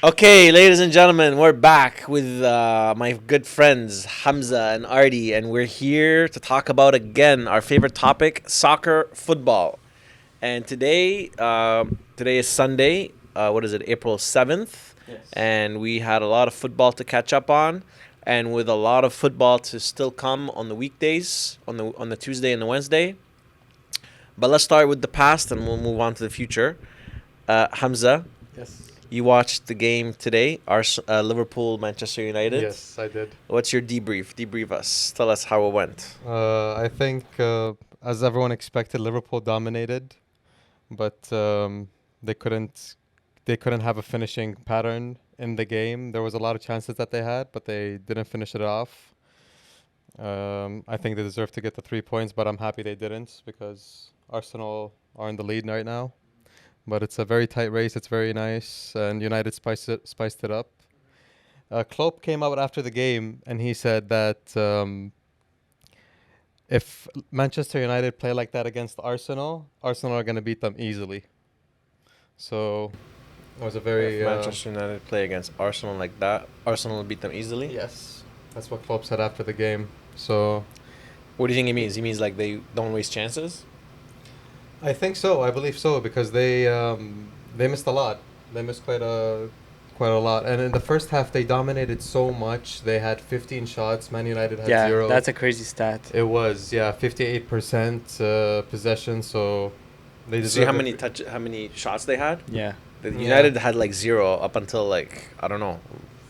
Okay, ladies and gentlemen, we're back with my good friends Hamza and Artie, and we're here to talk about again our favorite topic, soccer, football. And today is Sunday. What is it? April 7th, Yes. and we had a lot of football to catch up on, and with a lot of football to still come on the weekdays, on the Tuesday and the Wednesday. But let's start with the past, and we'll move on to the future. Hamza. Yes. You watched the game today, Liverpool, Manchester United. Yes, I did. What's your debrief? Debrief us. Tell us how it went. I think, as everyone expected, Liverpool dominated, but they couldn't. They couldn't have a finishing pattern in the game. There was a lot of chances that they had, but they didn't finish it off. I think they deserve to get the 3 points, but I'm happy they didn't because Arsenal are in the lead right now. But it's a very tight race. It's very nice, and United spiced it up. Klopp came out after the game, and he said that if Manchester United play like that against Arsenal are going to beat them easily. So it was a very If Manchester United play against Arsenal like that, Arsenal will beat them easily. yes, that's what Klopp said after the game. So What do you think he means? He means like they don't waste chances? I think so. I believe so because they missed a lot. They missed quite a lot. And in the first half, they dominated so much. They had 15 shots. Man United had Yeah, 0. that's a crazy stat. It was 58% possession. So they See how deserved how many shots they had? Yeah. The Yeah. United had like 0 up until like, I don't know,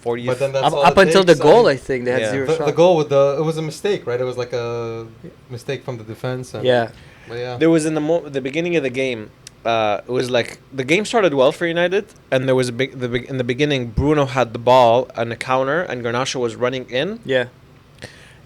40. But then that's Up, all up it until the takes. goal, I think they had Yeah. zero The shots. goal with it was a mistake, right? It was like a mistake from the defense. And Yeah. But yeah. There was in the beginning of the game. It was like the game started well for United, and there was in the beginning. Bruno had the ball on the counter, and Garnacho was running in, Yeah.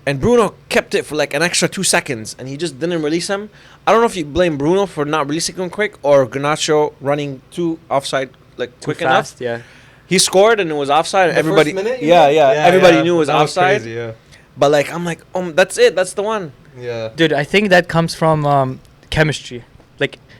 and Bruno kept it for like an extra 2 seconds, and he just didn't release him. I don't know if you blame Bruno for not releasing him quick or Garnacho running too offside like Too quick fast, enough. yeah. He scored and it was offside. The Everybody, first minute, you yeah, mean? yeah, everybody knew it was That offside. crazy, yeah. But like, I'm like, that's it. That's the one. Yeah. Dude, I think that comes from chemistry.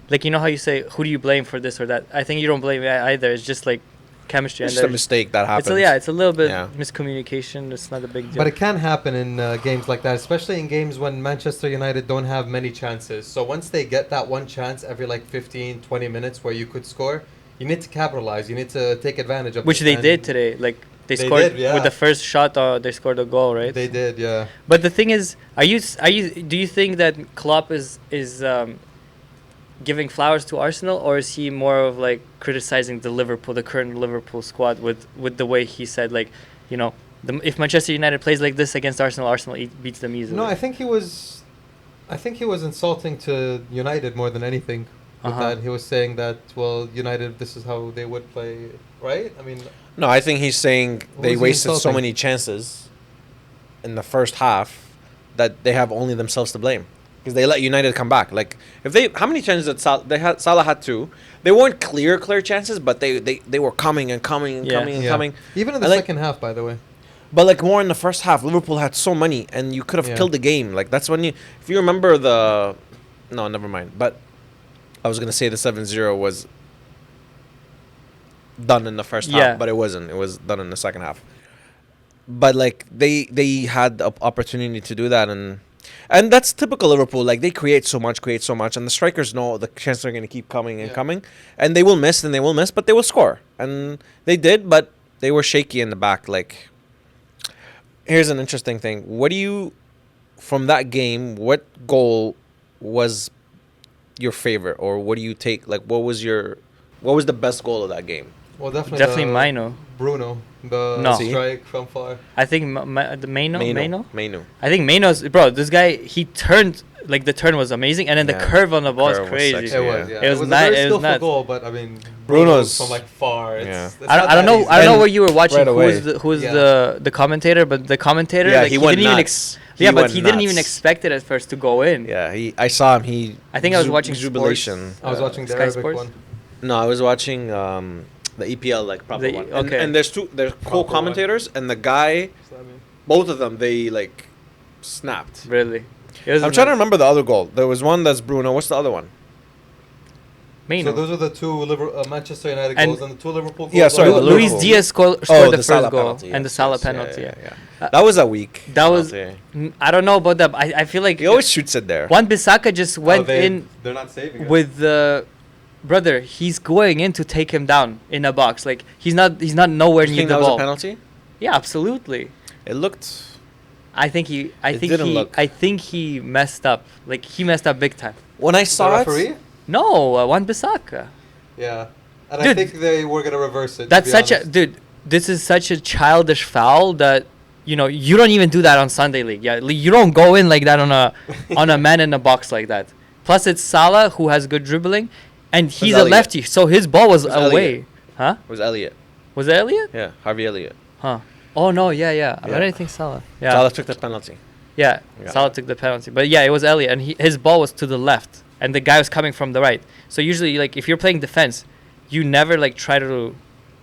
Like you know how you say, who do you blame for this or that? I think you don't blame either. It's just like chemistry. It's And just a there's- mistake that happened. it's a little bit Yeah. miscommunication. It's not a big deal. But it can happen in games like that, especially in games when Manchester United don't have many chances. So once they get that one chance every like 15, 20 minutes where you could score, you need to capitalize. You need to take advantage of Which it. they And did today. Like they They scored did, yeah. with the first shot. They scored a goal, right? They did, yeah. But the thing is, do you think that Klopp is giving flowers to Arsenal, or is he more of like criticizing the current Liverpool squad with the way he said, like, you know, if Manchester United plays like this against Arsenal beats them easily? No, I think he was insulting to United more than anything. With Uh-huh. that, he was saying that, well, United, this is how they would play, right? I mean, No, I think he's saying they was he wasted so insulting? many chances in the first half that they have only themselves to blame because they let United come back. Like if how many chances did Salah had 2? They weren't clear chances, but they were coming and coming and Yeah. coming and yeah. coming. Even in the And, like, second half, by the way. But like more in the first half, Liverpool had so many, and you could have Yeah. killed the game. Like that's when if you remember no, never mind. But I was gonna say the 7-0 was done in the first Yeah. half, but it wasn't. It was done in the second half. But like they had the opportunity to do that, and that's typical Liverpool. Like they create so much, and the strikers know the chances are going to keep coming and Yeah. coming, and they will miss, but they will score, and they did, but they were shaky in the back. Like, here's an interesting thing: what do you, from that game, what goal was your favorite, or what do you take? Like, what was the best goal of that game? Well, definitely. Definitely the Mino. Bruno, the No. strike from far. I think the Maino. Mainu. I think Maino's this guy. He turned, like, the turn was amazing, and then Yeah. the curve on the ball is Curve was crazy. sexy. It Yeah. was, yeah. It was a ni- very it was skillful nuts. goal, but I mean, Bruno's- from like far. It's, Yeah. it's I not don't that know. easy. I don't know And where you were watching. right away. Who was Yeah. the commentator? But the commentator, Yeah, like, he went didn't even nuts. yeah, but went he didn't even nuts. expect it at first to go in. Yeah, I saw him. I think I was watching jubilation. Sports. I was watching the Sky Arabic Sports? one. No, I was watching the EPL like proper The- one. okay. And there's co-commentators, and the guy, both of them, they like snapped. Really. It was I'm trying to nuts. remember the other goal. There was one that's Bruno. What's the other one? Maino. So those are the two Manchester United And- goals and the two Liverpool goals. Yeah, sorry, are the Luis Liverpool. Diaz scored Oh, the the first Salah goal penalty. and the Yes, Salah yes, penalty. Yeah. That was a weak. That was- penalty. I don't know about that. But I feel like He always shoots it there. Wan Bissaka just went in They're not saving it. with the brother. He's going in to take him down in a box. Like he's not nowhere You near think the that was a ball. penalty? Yeah, absolutely. It looked. I think he. It didn't look. I think he messed up. Like he messed up big time. When I the saw it, referee? No, Wan Bissaka. Yeah. And Dude, I think they were gonna reverse it. That's to be such a honest. dude. This is such a childish foul that you don't even do that on Sunday League. Yeah, you don't go in like that on a man in a box like that. Plus, it's Salah who has good dribbling, and he's a Elliott. lefty, so his ball was It was away. Elliott. Huh? it was Elliot. Was it Elliot? Yeah, Harvey Elliott. Huh? Oh no, yeah. I Yeah. didn't think Salah. Yeah, Salah took the penalty. yeah. Yeah. Salah took the penalty, but yeah, it was Elliot, and his ball was to the left, and the guy was coming from the right. So usually, like if you're playing defense, you never like try to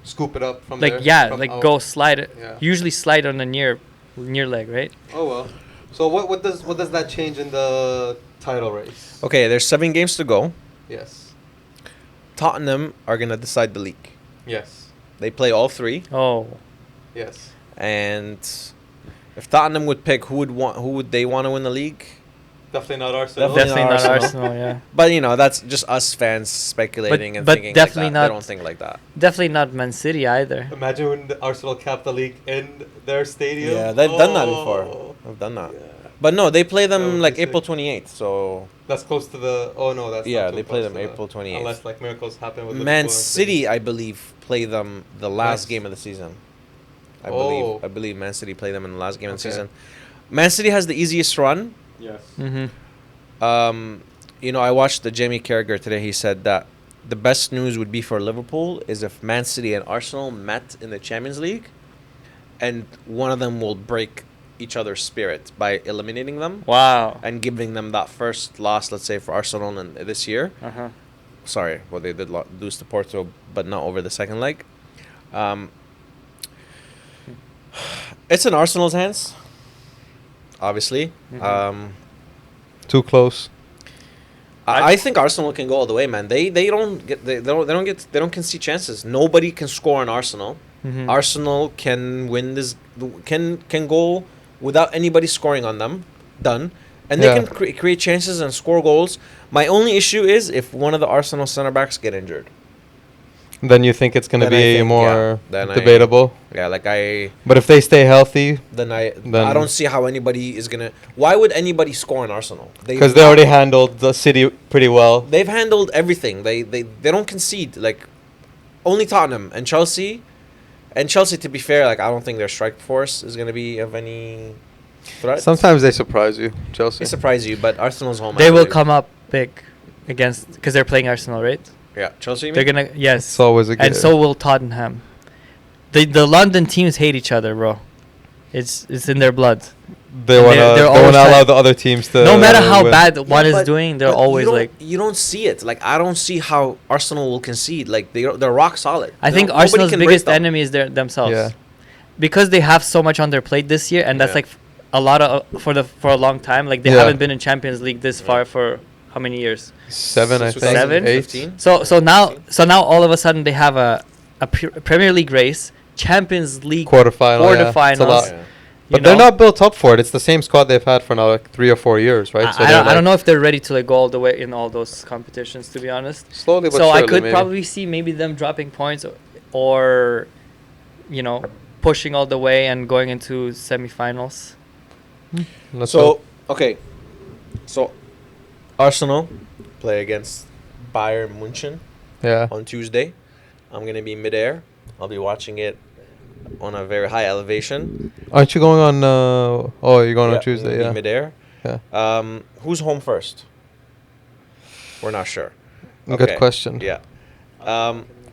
Scoop it up from like there. like go slide it. Yeah. Usually slide on the near leg, right? Oh well. So what does that change in the title race? Okay, there's 7 games to go. Yes. Tottenham are gonna decide the league. Yes. They play all 3, Oh, Yes. and if Tottenham would pick who would they want to win the league? Definitely not Arsenal. definitely not Arsenal. Arsenal. Yeah, But that's just us fans speculating and but thinking definitely like that. not- They don't think like that. definitely not Man City either. Imagine when the Arsenal capped the league in their stadium. Yeah, they've done that Oh. before. They've done that. Yeah. But no, they play That them would like be April sick. 28th. So That's close to the. Oh no, that's yeah, not too they play close them to the- April 28th. Unless like miracles happen with Man Liverpool and City, I believe, play them the last Nice. game of the season. I Oh. believe Man City play them in the last game of the Okay. season. Man City has the easiest run. Yes. Mm-hmm. I watched the Jamie Carragher today. He said that the best news would be for Liverpool is if Man City and Arsenal met in the Champions League, and one of them will break each other's spirit by eliminating them Wow. and giving them that first loss, let's say, for Arsenal in this year. Uh-huh. Sorry, well, they did lose to Porto, but not over the second leg. It's in Arsenal's hands, obviously. Mhm. Too close. I think Arsenal can go all the way, man. They don't concede chances. Nobody can score on Arsenal. Mhm. Arsenal can win this, can go without anybody scoring on them. Done. And they Yeah. can create chances and score goals. My only issue is if one of the Arsenal center backs get injured. Then you think it's gonna Then I be think, more yeah, then debatable. Yeah, like But if they stay healthy, I Then- don't see how anybody is gonna. Why would anybody score on Arsenal? because they already handled the City pretty well. They've handled everything. They don't concede. Like only Tottenham and Chelsea. And Chelsea, to be fair, like I don't think their strike force is gonna be of any threat. Sometimes they surprise you, Chelsea. They surprise you, but Arsenal's home. I They will believe. come up big against because they're playing Arsenal, right? Yeah, Chelsea. You They're mean? gonna yes, It's always a and good. so will Tottenham. The London teams hate each other, bro. It's in their blood. they wanna they're they always wanna allow trying- the other teams to. No matter how win. bad one is but- doing, they're but always like. you don't see it. Like I don't see how Arsenal will concede. Like they're rock solid. I think Nobody Arsenal's can break biggest them. enemy is themselves. Yeah. Because they have so much on their plate this year, and that's Yeah. like a lot of for a long time. Like they Yeah. haven't been in Champions League this far for how many years? 7, I Since think. 7? 8. 15? So now all of a sudden they have a Premier League race, Champions League Quarterfinal. Yeah. It's a quarterfinals. lot. Yeah. But they're not built up for it. It's the same squad they've had for now like 3 or 4 years, right? I don't know if they're ready to like go all the way in all those competitions, to be honest. Slowly but So surely, I could maybe. probably see maybe them dropping points or pushing all the way and going into semifinals. Let's So hope. okay, so Arsenal play against Bayern Munchen Yeah. on Tuesday. I'm gonna be midair. I'll be watching it on a very high elevation. Aren't you going on? You're going Yeah, on Tuesday. I'm gonna Yeah. be midair. Yeah. Who's home first? We're not sure. Good Okay. question. Yeah.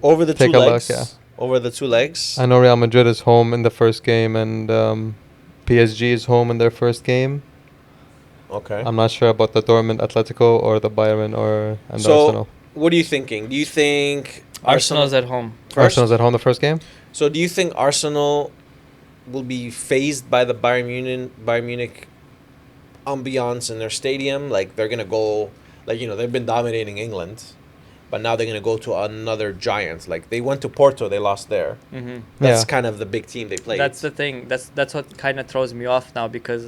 Over the Take two a look, legs. yeah. Over the two legs. I know Real Madrid is home in the first game, and PSG is home in their first game. Okay. I'm not sure about the Dortmund Atletico or the Bayern and So, Arsenal. what are you thinking? Do you think Arsenal's at home. first? Arsenal's at home the first game. So do you think Arsenal will be phased by the Bayern Munich ambiance in their stadium? Like they're gonna go, like they've been dominating England, but now they're gonna go to another giant. Like they went to Porto, they lost there. Mm-hmm. That's Yeah. kind of the big team they played. That's the thing. That's what kind of throws me off now, because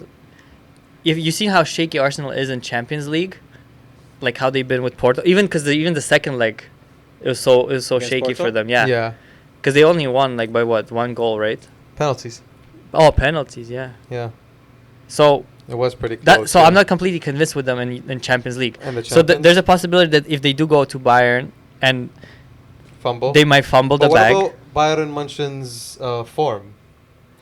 if you see how shaky Arsenal is in Champions League, like how they've been with Porto, even because even the second leg, it was so Against shaky Porto? for them. Yeah, Yeah. because they only won like by what, 1 goal, right? Penalties. Oh, penalties. Yeah. Yeah. So It was pretty close. that so yeah. I'm not completely convinced with them in Champions League. And the So Champions? there's a possibility that if they do go to Bayern and Fumble. they might fumble But the what bag. about Bayern München's form?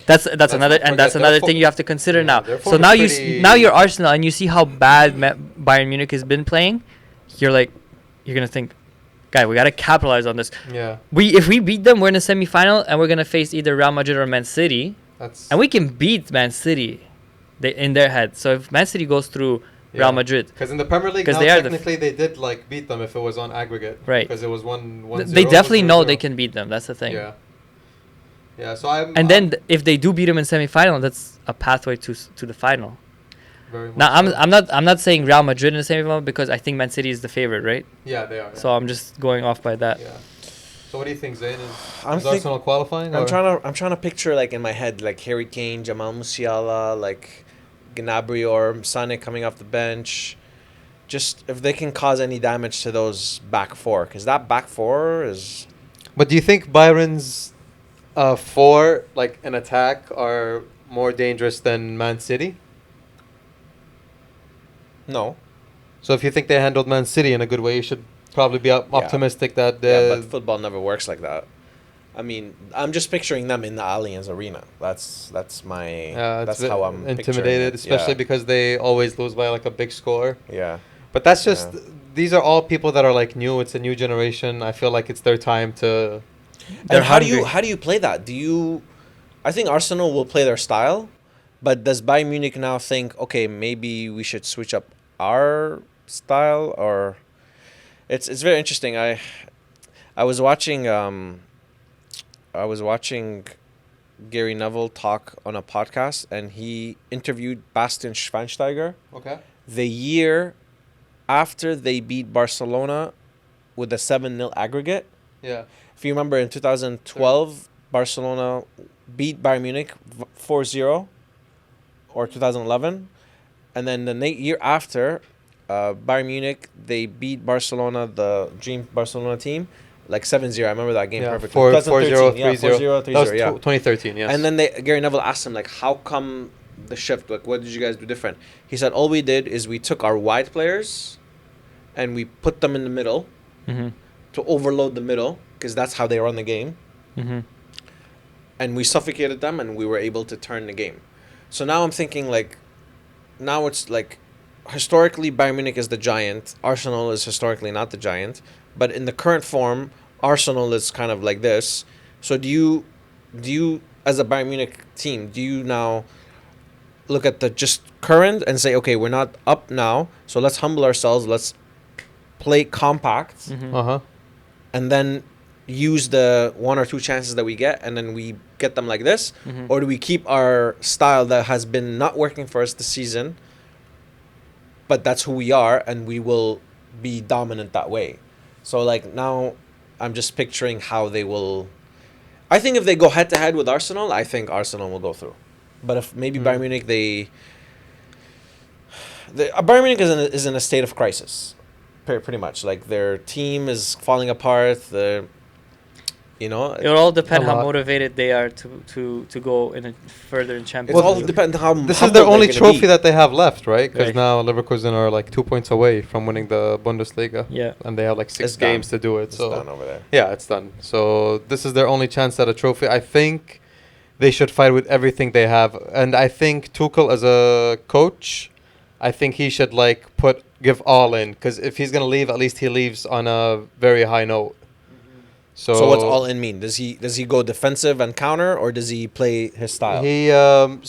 That's Let's another not and that's forget their another fo- thing you have to consider Yeah, now. their So form now is pretty- now you're Arsenal and you see how bad Bayern Munich has been playing. You're gonna think, guy, we gotta capitalize on this. Yeah. If we beat them, we're in the semifinal and we're gonna face either Real Madrid or Man City, That's and we can beat Man City, in their head. So if Man City goes through yeah. Real Madrid, Because in the Premier League, 'Cause now they are the technically they did like beat them if it was on aggregate. Right. Because it was 1-0. they definitely know 0-0. they can beat them. That's the thing. Yeah. Yeah. So I'm. And then if they do beat them in semifinal, that's a pathway to the final. very much Now so. I'm not saying Real Madrid in the semifinal because I think Man City is the favorite, right? Yeah, they are. Yeah. So I'm just going off by that. Yeah. So what do you think, Zayn? I'm Is think- Arsenal qualifying? I'm or- trying to picture like in my head like Harry Kane, Jamal Musiala, like Gnabry or Sane coming off the bench. Just if they can cause any damage to those back four, because that back four is But do you think Byron's four, like an attack, are more dangerous than Man City? no. So if you think they handled Man City in a good way, you should probably be optimistic that. Yeah, but football never works like that. I mean, I'm just picturing them in the Allianz Arena. That's my that's how I'm picturing intimidated, it. especially because they always lose by like a big score. Yeah. But that's just Yeah. these are all people that are like new. It's a new generation. I feel like it's their time to. They're And how do hungry. you play that? Do you? I think Arsenal will play their style, but does Bayern Munich now think, okay, maybe we should switch up our style? Or it's very interesting. I was watching Gary Neville talk on a podcast, and he interviewed Bastian Schweinsteiger Okay. the year after they beat Barcelona with a 7-0 aggregate. Yeah. If you remember, in 2012, Barcelona beat Bayern Munich 4-0, or 2011. And then the year after, Bayern Munich, they beat Barcelona, the Dream Barcelona team, like 7-0. I remember that game Yeah. perfectly. 4-0, 2013, 3-0. 4-0, That was 3-0, yeah. 2013. Yes. And then Gary Neville asked him, like, how come the shift? Like, what did you guys do different? He said, all we did is we took our wide players and we put them in the middle Mm-hmm. to overload the middle, because that's how they run the game. Mm-hmm. And we suffocated them and we were able to turn the game. So now I'm thinking, like, now it's like, historically Bayern Munich is the giant. Arsenal is historically not the giant. But in the current form, Arsenal is kind of like this. So do you as a Bayern Munich team, do you now look at the just current and say, okay, we're not up now, so let's humble ourselves, let's play compact, Mm-hmm. Uh-huh. and then use the 1 or 2 chances that we get, and then we get them like this? Mm-hmm. Or do we keep our style that has been not working for us this season, but that's who we are, and we will be dominant that way? So, like, now I'm just picturing how they will... I think if they go head-to-head with Arsenal, I think Arsenal will go through. But if maybe Bayern Munich, Bayern Munich is in a state of crisis, pretty much. Like, their team is falling apart. It will all depend A how lot. motivated they are to go further in It Champions all League. depends how This is humble their they're only gonna trophy be. that they have left, right? Because Right. now Leverkusen are like 2 points away from winning the Bundesliga. Yeah. And they have like 6 It's done. games to do it. It's so done over there. yeah, it's done. So this is their only chance at a trophy. I think they should fight with everything they have. And I think Tuchel as a coach, I think he should like give all in. Because if he's going to leave, at least he leaves on a very high note. So what's all in mean? Does he go defensive and counter, or does he play his style? He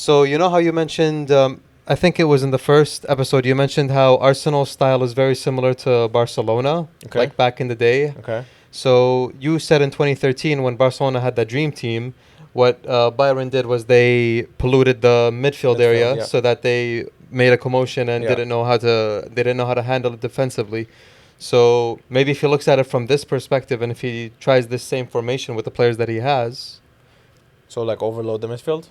so you know how you mentioned I think it was in the first episode you mentioned how Arsenal's style is very similar to Barcelona, Okay. like back in the day. Okay. So you said in 2013 when Barcelona had that dream team, what Bayern did was they polluted the midfield area yeah. so that they made a commotion and Yeah. didn't know how to handle it defensively. So maybe if he looks at it from this perspective, and if he tries this same formation with the players that he has, So like overload the midfield.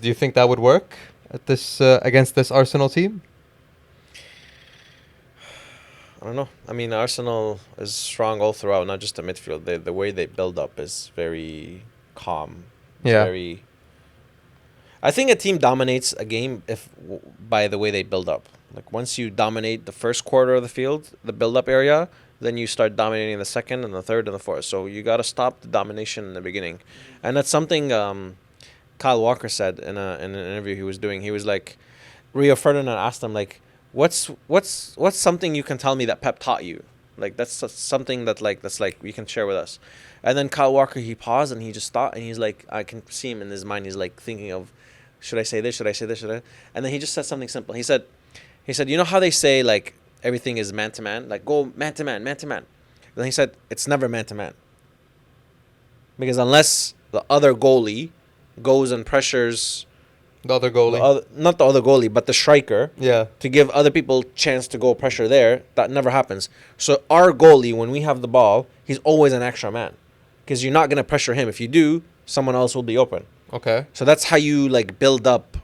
do you think that would work at this against this Arsenal team? I don't know. I mean, Arsenal is strong all throughout, not just the midfield. The way they build up is very calm. It's Yeah. Very. I think a team dominates a game by the way they build up. Like once you dominate the first quarter of the field, the build-up area, then you start dominating the second and the third and the fourth. So you got to stop the domination in the beginning, and that's something Kyle Walker said in an interview he was doing. He was like, Rio Ferdinand asked him like, what's something you can tell me that Pep taught you? Like something that's like you can share with us. And then Kyle Walker, he paused and he just thought, and he's like, I can see him in his mind. He's like thinking of, should I say this? Should I say this? Should I? And then he just said something simple. He said, you know how they say like everything is man to man, like go man to man, man to man. Then he said it's never man to man, because unless the other goalie goes and pressures The other goalie. not the other goalie, but the striker, Yeah. to give other people chance to go pressure there, that never happens. So our goalie, when we have the ball, he's always an extra man, because you're not gonna pressure him. If you do, someone else will be open. Okay. So that's how you like build up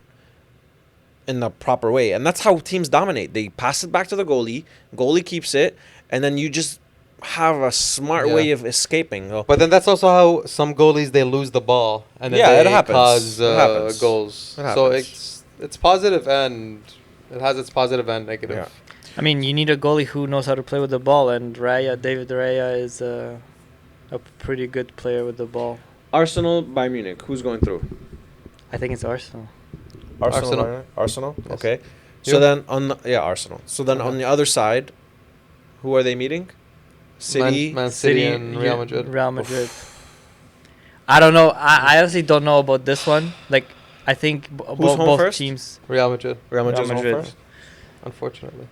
in the proper way, and that's how teams dominate. They pass it back to the goalie keeps it, and then you just have a smart Yeah. way of escaping. So But then that's also how some goalies they lose the ball and then Yeah, it they happens. cause It happens. goals. It So happens. it's positive and it has its positive and negative. Yeah. I mean, you need a goalie who knows how to play with the ball, and David Raya is a pretty good player with the ball. Arsenal, Bayern Munich. Who's going through? I think it's Arsenal. Arsenal. Bayern? Arsenal. Yes. Okay. So You? then Arsenal. So then on Okay. the other side, who are they meeting? City. Man City and Real yeah, Madrid. Real Madrid. I don't know. I honestly don't know about this one. Like, I think home both first? teams. Real Madrid, Real Madrid's Real home Madrid. first. unfortunately.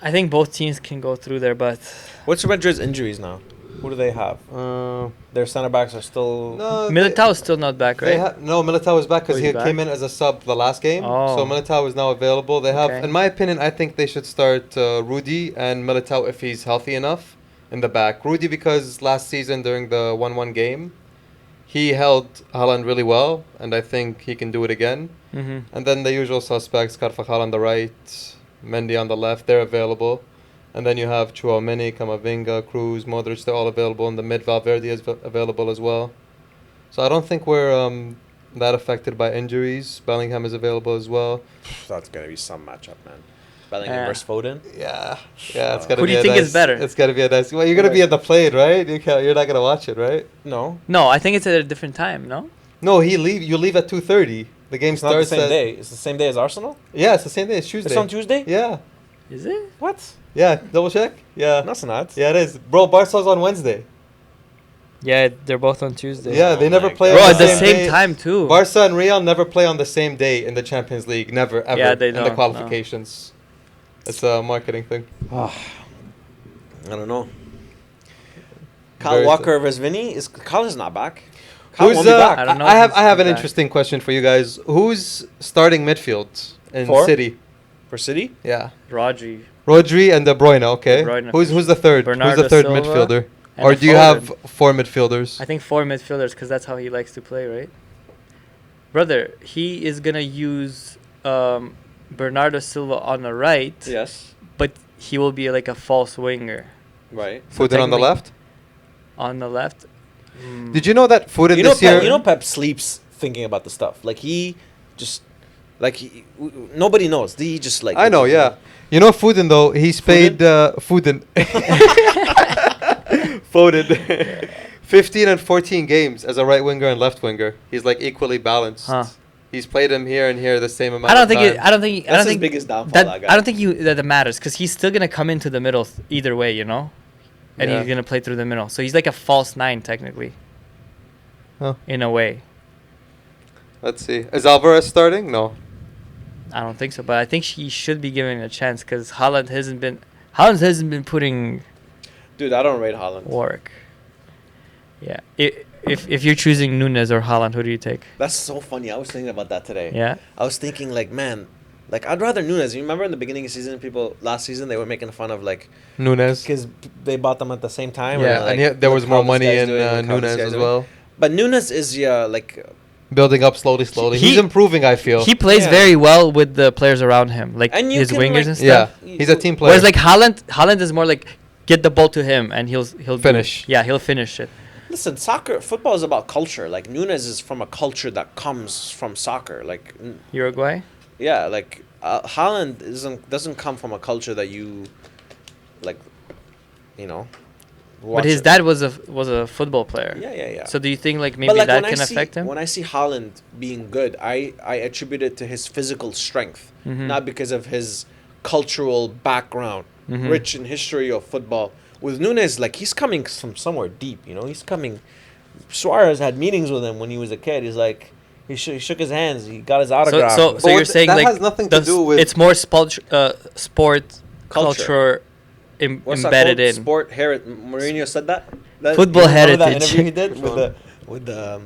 I think both teams can go through there, but What's Madrid's injuries now? Who do they have? Their center backs are still. No, Militao is still not back, right? No, Militao is back because Oh, he he's back? came in as a sub the last game. Oh. So Militao is now available. They have, Okay. in my opinion, I think they should start Rudy and Militao if he's healthy enough in the back. Rudy because last season during the 1-1 game, he held Haaland really well, and I think he can do it again. Mm-hmm. And then the usual suspects, Carvajal on the right, Mendy on the left, they're available. And then you have Chouameni, Camavinga, Cruz, Modric, they're all available. And the mid Valverde is available as well. So I don't think we're that affected by injuries. Bellingham is available as well. That's gonna be some matchup, man. Bellingham Yeah. versus Foden. Yeah, it's gotta Who be do you a think nice, is better? It's gotta be a nice. Well, you're gonna be at the plate, right? You're not gonna watch it, right? No, No, I think it's at a different time, no? No, you leave at 2:30. The game it's not the starts same at day. It's the same day as Arsenal. Yeah, it's the same day. It's Tuesday. It's on Tuesday. Yeah, Is it? What? yeah. Double check. Yeah, That's not. yeah, it is. Bro, Barca's on Wednesday. Yeah, they're both on Tuesday. Yeah, they Oh never my play God. Bro, on at the the same day. time, too. Barca and Real never play on the same day in the Champions League. Never, ever. Yeah, they in the don't, no. qualifications. It's a marketing thing. I don't know. Kyle Very Walker versus Vinny. Kyle is not back. Kyle Who's won't be back. I don't know I if have he's I have an back. interesting question for you guys. Who's starting midfield in For? City? For City. Yeah, Rodri. Rodri and De Bruyne. Okay. De Bruyne. Who's the third? Bernardo Who's the third Silva midfielder? and Or do you Foden. have four midfielders? I think 4 midfielders because that's how he likes to play, right? Brother, he is going to use Bernardo Silva on the right, Yes. but he will be like a false winger. Right. So Foden on the technically- left. On the left. Did you know that Foden You know, this year? Pep, Pep sleeps thinking about the stuff. Like he just, nobody knows. He just like. I know, yeah. You know Foden though. He's paid Foden. Foden. 15 and 14 games as a right winger and left winger. He's like equally balanced. Huh. He's played him here and here the same amount. I don't of think time. I don't think. I That's don't his think biggest downfall. that. That guy. I don't think that matters because he's still gonna come into the middle either way, you know, and Yeah. he's gonna play through the middle. So he's like a false 9 technically. Huh. In a way, Let's see. Is Alvarez starting? No. I don't think so, but I think he should be given a chance because Haaland hasn't been putting Dude, I don't rate Holland. work. Yeah, if you're choosing Nunes or Haaland, who do you take? That's so funny. I was thinking about that today. Yeah, I was thinking like, man, Like, I'd rather Nunes. You remember in the beginning of the season, people last season they were making fun of like Nunes. because they bought them at the same time. Yeah, like, and yeah, there look was how more this money guy's in doing, look how this Nunes guy's as doing. well. But Nunes is like Building up slowly. He's improving, I feel. He plays Yeah. very well with the players around him, like And you his can, wingers like- and yeah, stuff. he's a team player. Whereas like Haaland is more like get the ball to him and he'll Finish. Yeah, he'll finish it. listen, football is about culture. Like Nunes is from a culture that comes from soccer. Like Uruguay. yeah, like Haaland doesn't come from a culture that you like, you know. But watch his it. dad was a football player. Yeah. So do you think like But, maybe like, that when can I see- affect him? When I see Haaland being good, I attribute it to his physical strength, Mhm. not because of his cultural background, Mhm. rich in history of football. With Nunes, like he's coming from somewhere deep, you know. He's coming. Suarez had meetings with him when he was a kid. He's like he shook his hands. He got his autograph. So But you're what saying that like has nothing to do with- it's more sport Culture. culture What's that embedded called? in Sport heritage. Mourinho said that. Football you remember that heritage. interview he did Which with one? the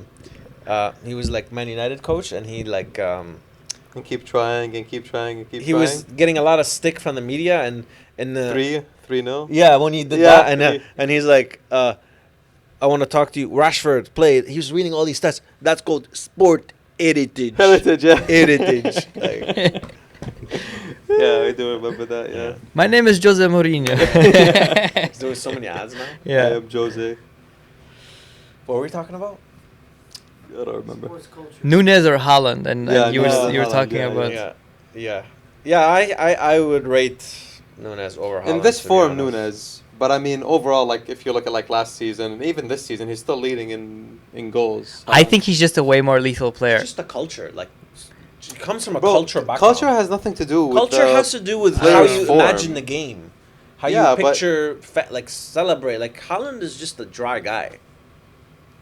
he was like Man United coach, and he like And keep trying and keep trying and keep he trying. was getting a lot of stick from the media and in the 3-0. yeah when he did Yeah. that and he's like I want to talk to you. Rashford played. He was reading all these stats. That's called sport heritage. Heritage, yeah. Heritage. Like, Yeah, I do remember that, yeah. My name is Jose Mourinho. there was so many ads now. I Yeah. am Jose. What were we talking about? I don't remember. Nunes or Haaland, and Yeah, you were Nunes and you were Haaland, talking yeah, about Yeah. I would rate Nunes over Haaland. In this to be form, honest. Nunes. But I mean, overall, like if you look at like last season and even this season, he's still leading in goals. I think he's just a way more lethal player. It's just the culture. Like, it comes from a Bro, culture background. culture has nothing to do with Culture has to do with how player's you form. imagine the game, how Yeah, you but- picture, like celebrate. Like Haaland is just a dry guy.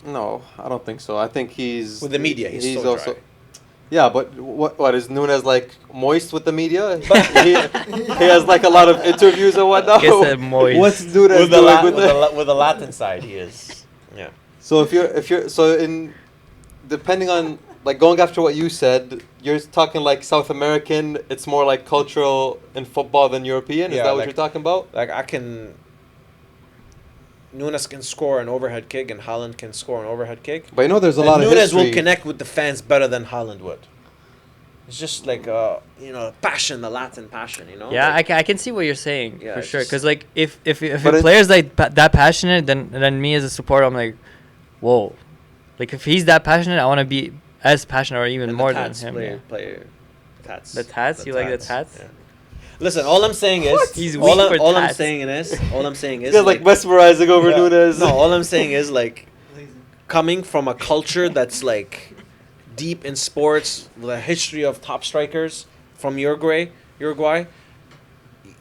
No, I don't think so. I think he's With the media, he's so also. dry. Yeah, but what is Nunes like moist with the media? he has like a lot of interviews and whatnot. Guess that moist. What's Nunes With the, doing with the? with the Latin side, he is. Yeah. So if you're so in, depending on like going after what you said, you're talking like South American. It's more like cultural in football than European. Is Yeah, that what like- you're talking about? Like Nunes can score an overhead kick, and Haaland can score an overhead kick. But you know, there's a And lot of Nunes history. will connect with the fans better than Haaland would. It's just like passion, the Latin passion, you know. Yeah, Like, I can see what you're saying Yeah, for it's sure. just- Because like if But a it- player's like that passionate, then me as a supporter, I'm like, whoa. Like if he's that passionate, I want to be as passionate or even and more the than tats him. play, Yeah. play tats. The tats? You like the tats? Yeah. Listen, all I'm saying is He's all, weak for all I'm tats. saying is He's like mesmerizing over yeah. Nunes. No, all I'm saying is like coming from a culture that's like deep in sports, with a history of top strikers from Uruguay,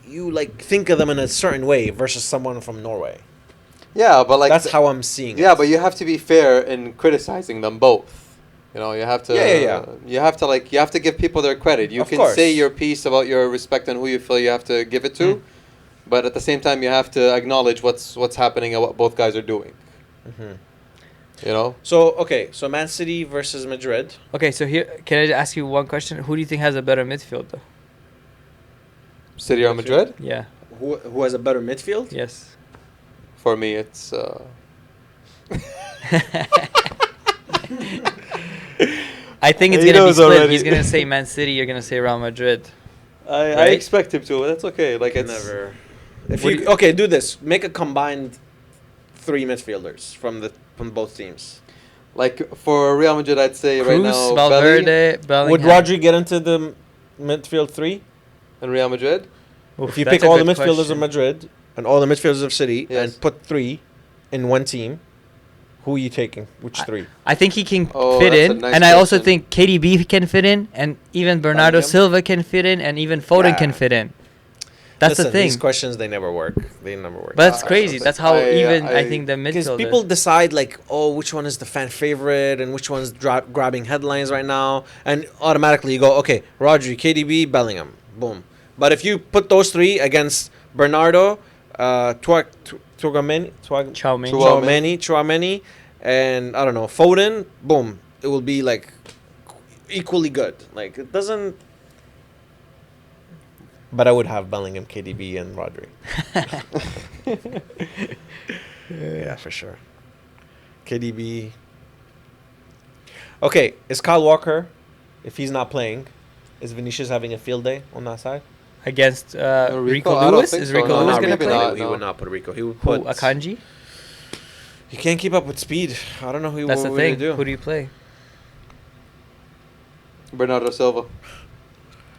you like think of them in a certain way versus someone from Norway. Yeah, but like That's how I'm seeing it. Yeah, but you have to be fair in criticizing them both. You know, you have to. Yeah. You have to give people their credit. You Of can course. say your piece about your respect and who you feel you have to give it to, but at the same time, you have to acknowledge what's happening and what both guys are doing. Mhm. You know, So Man City versus Madrid. Okay, so here, can I ask you one question? Who do you think has a better midfield, though? City or Madrid. Yeah. Who has a better midfield? Yes. For me, it's. I think it's He gonna be knows split. already. He's gonna say Man City. You're gonna say Real Madrid. I Right? expect him to, but that's okay. Like it's Never. If What you do you- okay, do this. Make a combined three midfielders from both teams. like for Real Madrid, I'd say right Cruz, now Valverde, Bellingham. Would Rodri get into the midfield three? and Real Madrid. Oof, If you that's pick a all the good midfielders question. of Madrid and all the midfielders of City Yes. and put three in one team, who are you taking? Which three? I think he can Oh, fit that's a in, nice and I also question. think KDB can fit in, and even Bernardo Bellingham? Silva can fit in, and even Foden can Yeah. fit in. That's Listen, the thing. These questions they never work. They never work. But that's I crazy. don't That's think- how I- even I I- think the Because midfield. people decide like, oh, which one is the fan favorite and which one's grabbing headlines right now, and automatically you go, okay, Rodri, KDB, Bellingham, boom. But if you put those three against Bernardo, Chouameni, and I don't know, Foden, boom, it will be like equally good. Like it doesn't. But I would have Bellingham, KDB, and Rodri. Yeah, for sure. KDB. Okay, is Kyle Walker, if he's not playing, is Vinicius having a field day on that side? Against Rico I don't Lewis? think Is so. Rico No, Lewis not going to maybe play? not. He no. would not put Rico. He would Who, put Akanji? He can't keep up with speed. I don't know who. That's what the would thing. he do. Who do you play? Bernardo Silva.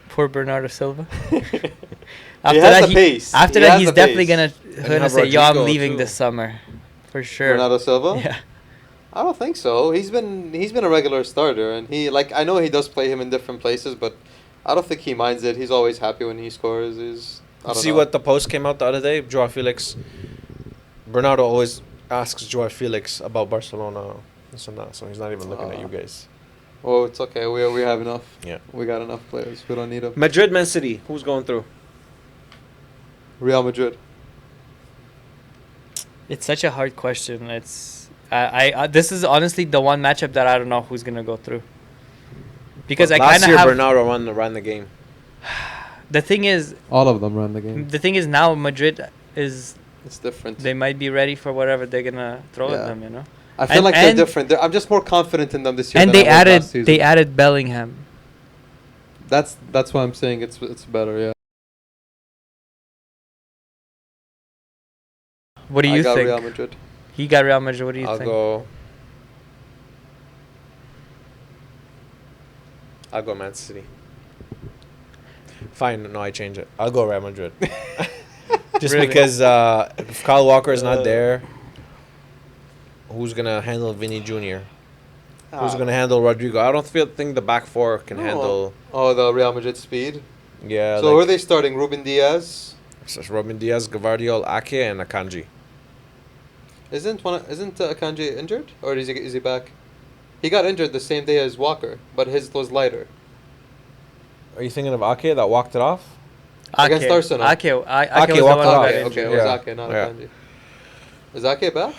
Poor Bernardo Silva. He has the pace. After He that, has he's the definitely pace. gonna have say, "Yo, I'm Rodrigo, leaving too. this summer, for sure." Bernardo Silva. Yeah. I don't think so. He's been a regular starter, and I know he does play him in different places, but I don't think he minds it. He's always happy when he scores. I don't See know. what the post came out the other day? Joao Felix. Bernardo always asks Joao Felix about Barcelona. This and that, so he's not even looking at you guys. Oh, it's okay. We have enough. Yeah. We got enough players. We don't need them. Madrid, Man City. Who's going through? Real Madrid. It's such a hard question. It's I this is honestly the one matchup that I don't know who's gonna go through. Because I kind Last of year have Bernardo ran the game. the thing is All of them run the game. the thing is now Madrid is It's different. they might be ready for whatever they're gonna throw Yeah. at them, you know. I feel and- like they're and- different. I'm just more confident in them this year. And than they I was added last season. they added Bellingham. That's why I'm saying it's better. Yeah. What do I you got think? Real Madrid. He got Real Madrid. What do you I'll think? go Man City. Fine, no, I change it. I'll go Real Madrid. Just Really? because if Kyle Walker is not there, who's gonna handle Vinny Jr.? Who's gonna handle Rodrigo? I don't think the back four can handle. Oh, the Real Madrid speed. Yeah. So who are they starting? Ruben Diaz. It's just Robin Diaz, Gavardiol, Ake, and Akanji. Isn't Akanji injured, or is he back? He got injured the same day as Walker, but his was lighter. Are you thinking of Ake that walked it off? Against Arsenal. Ake was Ake the one who walked got off. Okay, injured. it was Yeah. Ake, not Yeah. Akanji. Is Ake back?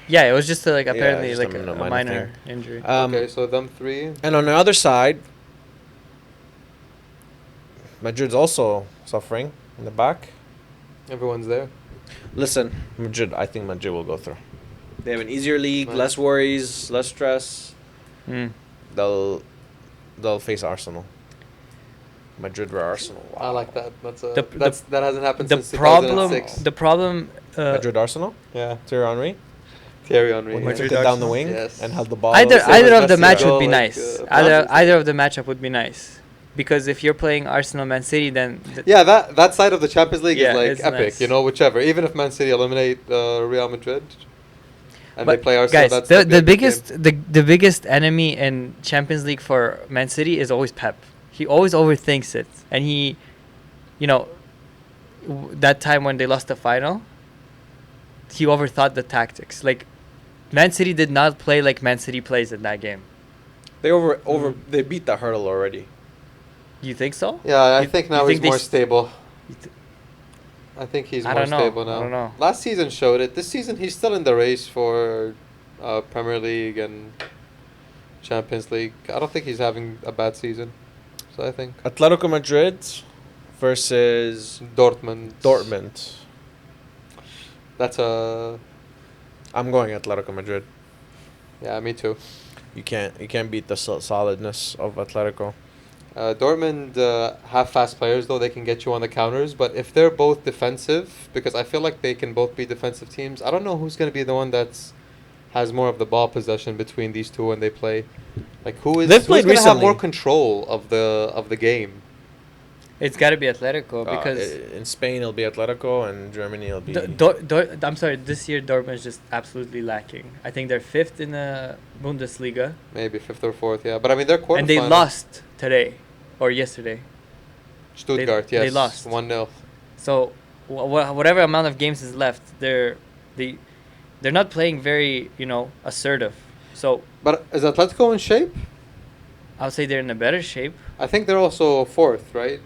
Yeah, it was just apparently just like a a minor minor injury. Okay, so them three. And on the other side, Madrid's also suffering in the back. Everyone's there. Listen, I think Madrid will go through. They have an easier league, Nice. less worries, less stress. Mm. They'll face Arsenal. Madrid or Arsenal. Wow. I like that. The- That hasn't happened The since problem, 2006. the problem. Madrid Arsenal. Yeah, Thierry Henry. Thierry Henry. When yeah. he took Madrid it down the Arsenal? wing Yes. and held the ball. Either Same either as of the Messi match goal, would be like, nice. Francis. Either of the matchup would be nice, because if you're playing Arsenal Man City, then Yeah, that side of the Champions League Yeah, is like it's epic. nice. You know, whichever. Even if Man City eliminate Real Madrid, and But they play Arsenal, guys, that's the gonna be a good biggest game. the biggest enemy in Champions League for Man City is always Pep. He always overthinks it, and he, that time when they lost the final, he overthought the tactics. Like, Man City did not play like Man City plays in that game. They they beat the hurdle already. You think so? Yeah, I You- think now you he's think they more s- stable. You th- I think he's I more don't know. stable now. I don't know. Last season showed it. This season he's still in the race for Premier League and Champions League. I don't think he's having a bad season. So I think Atletico Madrid versus Dortmund. Dortmund. That's a I'm going Atletico Madrid. yeah, me too. You can't beat the solidness of Atletico. Dortmund have fast players though. They can get you on the counters. But if they're both defensive, because I feel like they can both be defensive teams. I don't know who's going to be the one that's has more of the ball possession between these two when they play. Like who's They've played going to have more recently. control of the game? It's got to be Atletico because In Spain it'll be Atletico, and in Germany it'll be. I'm sorry, this year Dortmund's just absolutely lacking. I think they're fifth in the Bundesliga, Maybe fifth or fourth, yeah. But I mean, they're quarterfinals. and they lost today or yesterday. Stuttgart, they yes. lost. 1-0. So whatever amount of games is left, they're not playing very assertive. So But is Atletico in shape? I'll say they're in a better shape. I think they're also fourth, right?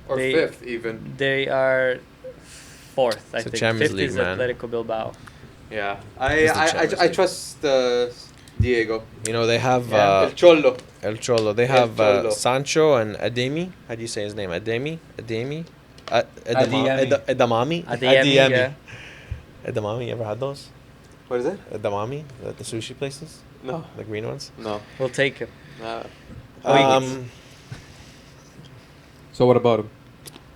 Or They- fifth, even. They are fourth, I It's a think. Champions Fifth League, is man. Atletico Bilbao. Yeah. It's the Champions I League. trust Diego. They have El Cholo. El Cholo. They El have Cholo. Sancho and Ademi. How do you say his name? Ademi. Edamame. Adeyemi, yeah. Edamame. You ever had those? What is it? Edamame, the sushi places, No. the green ones. No. We'll take him. Um, So what about him?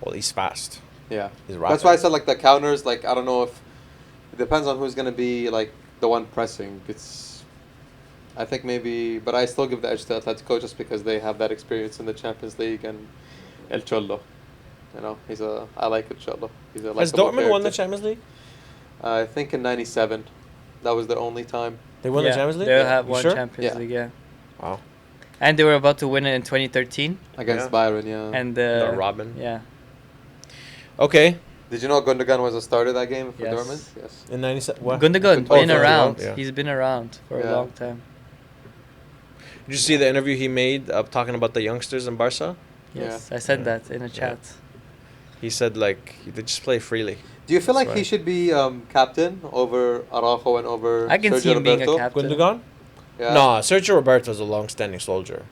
well, he's fast. Yeah. He's That's rapid. why I said like the counters. Like I don't know if it depends on who's gonna be like the one pressing. I think maybe, but I still give the edge to Atletico just because they have that experience in the Champions League and El Cholo. You know, I like El Cholo. He's a Has likable Dortmund won the character. Champions League? I think in '97, that was their only time. They won the Champions League. They have You won sure? Champions Yeah. League, yeah. Wow. And they were about to win it in 2013. Against Yeah. Byron, yeah. And The Robin. yeah. Okay. Did you know Gundogan was a starter that game for Yes. Dortmund? Yes. In '97. What? Gundogan Oh, been for around. yeah. He's been around for Yeah. a long time. Did you see the interview he made talking about the youngsters in Barca? Yes, Yeah. I said Yeah. that in a chat. He said like they just play freely. Do you feel like That's he right. should be captain over Araujo and over I can Sergio see him being a Roberto? captain. Gundogan? Yeah. No, Sergio Roberto is a long-standing soldier.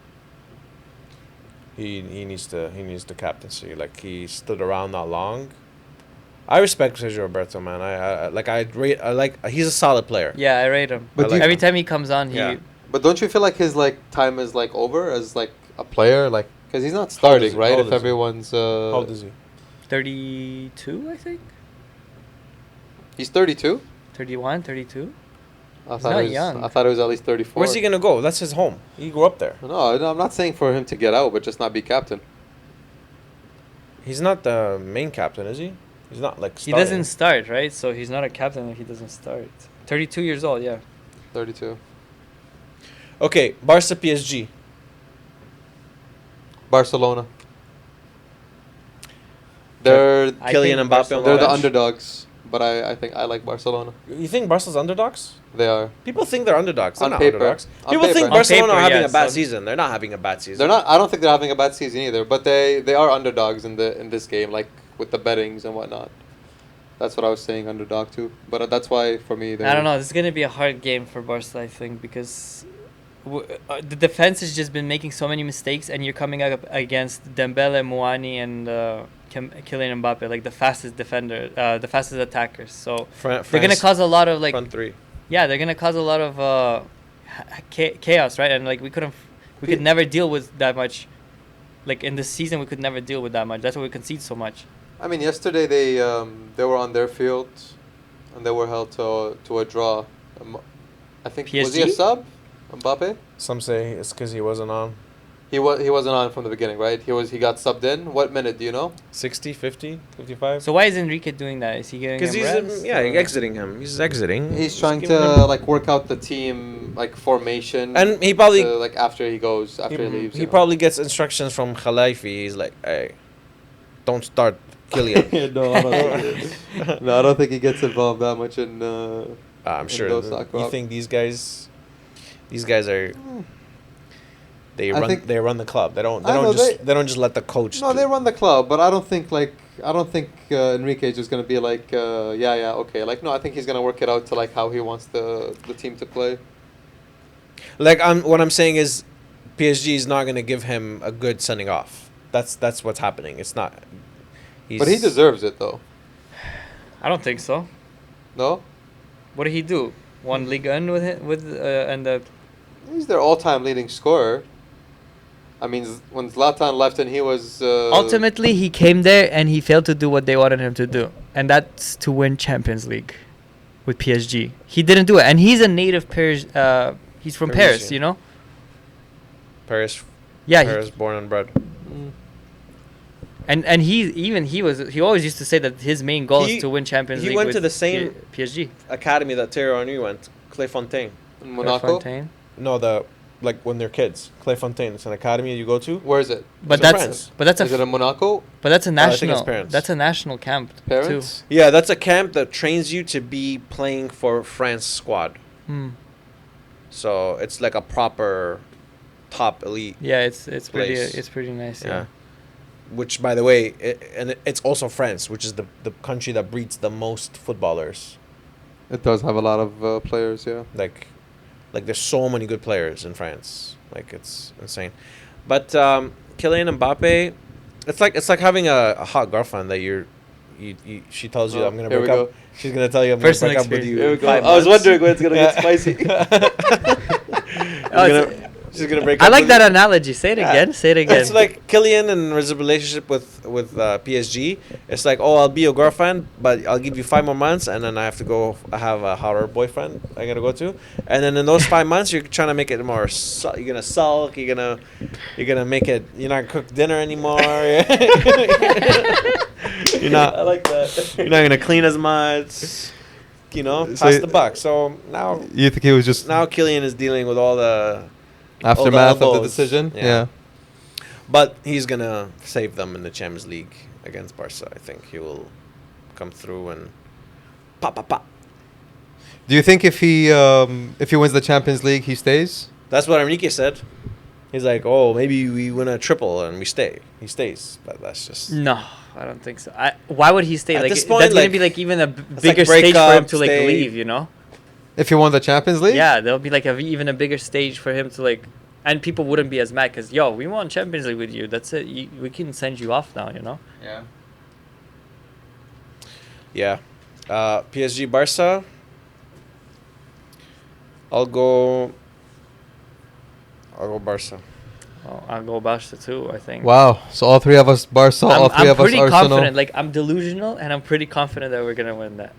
He needs the captaincy. Like he stood around that long. I respect Sergio Roberto, man. I like he's a solid player. Yeah, I rate him. But I like Every him. time he comes on, he Yeah. But don't you feel like his like time is like over as like a player, like because he's not How old is starting, he? right? How old If is he? everyone's How old is he? 32, I think. he's 32. 31, 32. I He's thought not it was, young. I thought it was at least 34. Where's he gonna go? That's his home. He grew up there. No, I'm not saying for him to get out, but just not be captain. He's not the main captain, is he? He's not like. He Starting. doesn't start, right? So he's not a captain if he doesn't start. 32 years old, yeah. 32. Okay, Barca PSG. Barcelona. They're I Kylian think Mbappe Barcelona- on they're the bench. underdogs, but I think I like Barcelona. You think Barca's underdogs? They are. People think they're underdogs. They're On not paper. underdogs. On People paper. think On Barcelona paper, are having yeah, a bad so- season. They're not having a bad season. They're not. I don't think they're having a bad season either, but they are underdogs in this game, like with the bettings and whatnot. That's what I was saying, underdog too. But that's why for me, I don't know. This is going to be a hard game for Barca, I think, because the defense has just been making so many mistakes, and you're coming up against Dembele, Muani, and Kylian Mbappe, like the fastest defender, the fastest attackers. So they're going to cause a lot of like front three. yeah, they're gonna cause a lot of chaos, right? And like we could never deal with that much. Like in this season, we could never deal with that much. That's why we concede so much. I mean, yesterday they were on their field, and they were held to a draw. I think was he a PSG? sub, Mbappe? Some say it's because he wasn't on. He wasn't on from the beginning, right? He got subbed in. What minute do you know? 60, 50, 55? So why is Enrique doing that? Is he giving Because him he's rest, yeah, or- exiting him. He's exiting. He's Just trying giving to him- like work out the team like formation. And he probably like after he leaves. he you know. probably gets instructions from Khalifi. He's like, hey, don't start Kylian. no, I don't no, I don't think he gets involved that much in. I'm in sure. those soccer You up. think these guys are they I run think- they run the club. They don't I know, they don't just let the coach. No, do- they run the club, but I don't think Enrique is just gonna be like yeah okay, like no, I think he's gonna work it out to like how he wants the team to play. Like what I'm saying is, PSG is not going to give him a good sending off. That's what's happening. It's not. But he deserves it though. I don't think so. No, What did he do? One Ligue 1 with it, and the he's their all-time leading scorer. I mean, when Zlatan left and he was ultimately he came there and he failed to do what they wanted him to do, and that's to win Champions League with PSG. He didn't do it, and he's a native Paris. He's from Paris, Parisian. you know. Paris. Yeah, Paris, born and bred. and he always used to say that his main goal He- is to win Champions he League. went with to the same- PSG. Academy that Thierry Henry went. Clairefontaine. in Monaco. Clairefontaine. No, like when they're kids. Clairefontaine. It's an academy you go to. Where is it? But It's in that's France. but that's Is it a in Monaco? but that's a I think it's national parents. that's a national camp Parents? too. Yeah, that's a camp that trains you to be playing for France squad. Hmm. So it's like a proper top elite. Yeah, it's pretty Place. it's pretty nice. Yeah. Yeah. Which, by the way, it's also France, which is the country that breeds the most footballers. It does have a lot of players, yeah. Like there's so many good players in France. Like it's insane. But Kylian Mbappe, It's like having a hot girlfriend that she tells you I'm gonna Here break we up. go. She's gonna tell you I'm Personal gonna break up with experience. you. Here we in go. 5 I was months. wondering when it's gonna get spicy. Oh, She's gonna break I up like with that you. analogy. Say it Yeah. again. Say it again. It's like Killian and his relationship with PSG. It's like, oh, I'll be your girlfriend, but I'll give you 5 more months, and then I have to go have a hotter boyfriend I gotta go to, and then in those 5 months you're trying to make it more. You're gonna sulk. You're gonna make it. You're not gonna cook dinner anymore. You're not. I like that. You're not gonna clean as much. You know, So pass the buck. So now You think he was just Killian is dealing with all the aftermath of the elbows. decision? Yeah. Yeah. But he's gonna save them in the Champions League against Barca. I think he will come through and pop. Do you think if he wins the Champions League, he stays? That's what Enrique said. He's like, oh, maybe we win a triple and we stay. He stays, but that's just No, I don't think so. Why would he stay? At Like this point, that's gonna like, be like even a like bigger break stage for him up, to like stay. leave. You know? If he won the Champions League? Yeah, there'll be like even a bigger stage for him to like, and people wouldn't be as mad because we won Champions League with you. That's it. We can send you off now. You know? Yeah. yeah. PSG Barca. I'll go Barca. Well, I'll go Barca too. I think. Wow. So all three of us Barca, all 3 I'm of us pretty Arsenal confident. Like I'm delusional, and I'm pretty confident that we're gonna win that.